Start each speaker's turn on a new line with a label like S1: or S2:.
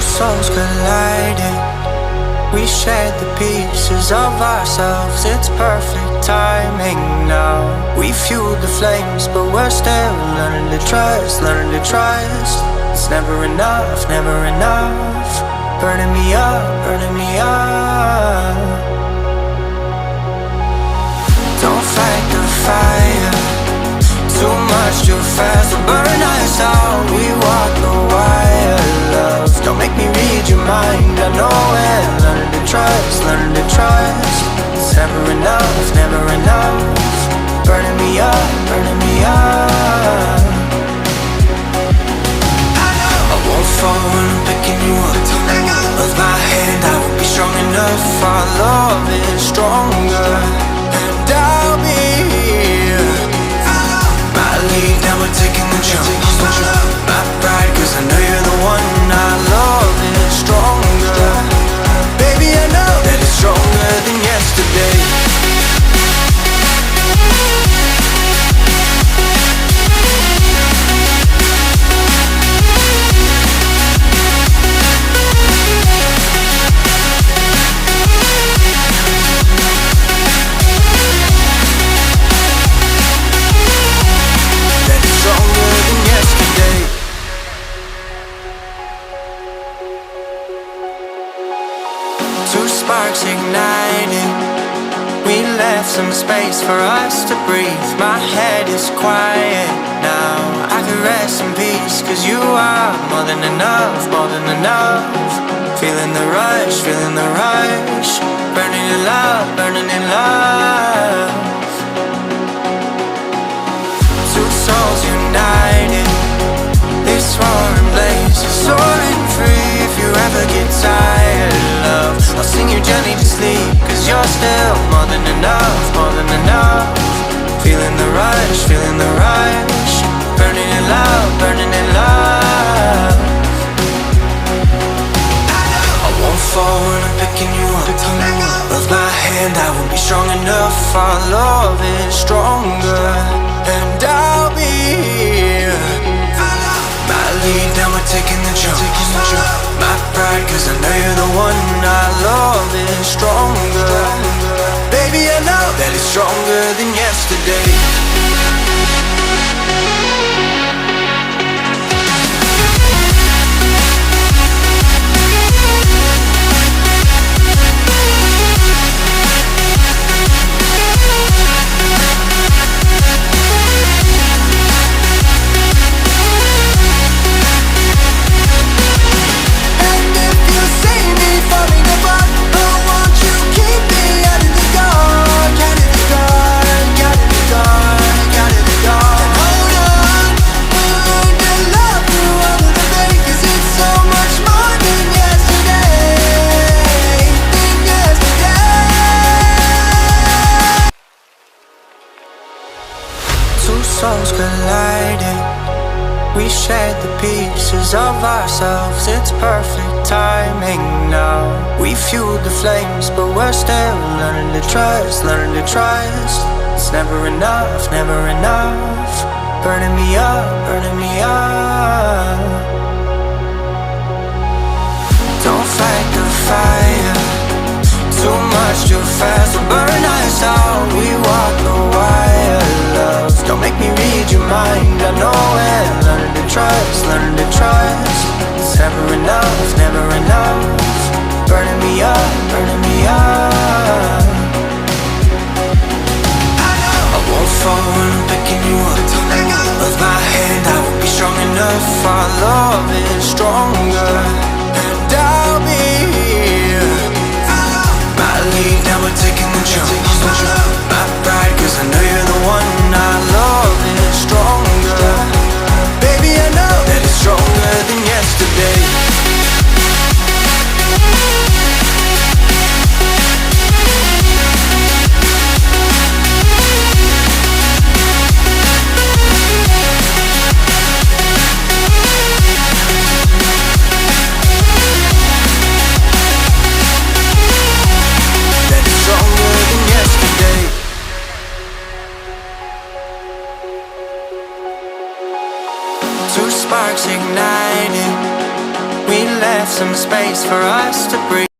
S1: souls colliding. We shared the pieces of ourselves. It's perfect timing now. We fueled the flames, but we're still learning to trust, learning to trust. It's never enough, never enough. Burning me up, burning me up. Don't fight the fire, too much too fast will burn us out. We walk the wire, love. Don't make me read your mind, I know it. Learning to trust, learning to trust. It's never enough, never enough. Burning me up, burning me up. I won't fall when I'm picking you up. With my hand I won't be strong enough. Our love is stronger, and I'll be here. My lead, now we're taking the jump. My pride, cause I know you're the one. Our love is stronger. Baby, I know that it's stronger than yesterday. Two sparks igniting. We left some space for us to breathe. My head is quiet now. I can rest in peace, cause you are more than enough, more than enough. Feeling the rush, feeling the rush. Burning in love, burning in love. Two souls united. This roaring blaze is soaring free. If you ever get tired, love, I'll sing you gently to sleep, cause you're still more than enough, more than enough. Feeling the rush, feeling the rush. Burning in love, burning in love. I won't fall when I'm picking you up. With my hand I won't be strong enough. Our love is stronger, and I'll be here. My lead, now we're taking the jump. My pride, cause I know you're the one. Our love is stronger. Baby, I know that it's stronger than yesterday. Souls colliding. We shared the pieces of ourselves. It's perfect timing now. We fueled the flames, but we're still learning to trust, learning to trust. It's never enough, never enough. Burning me up, burning me up. Don't fight the fire, too much too fast will burn us out. We walk the wire, love. Don't make me read your mind, I know it. Learning to trust, learning to trust. It's never enough, never enough. Burning me up, burning me up. I won't fall when I'm picking you up. With my hand I won't be strong enough. Our love is stronger, and I'll be here. My lead, now we're taking the jump. My pride, cause I know you're the one. Our love is stronger. Baby, I know that it's stronger than yesterday. Two sparks igniting. We let left some space for us to breathe.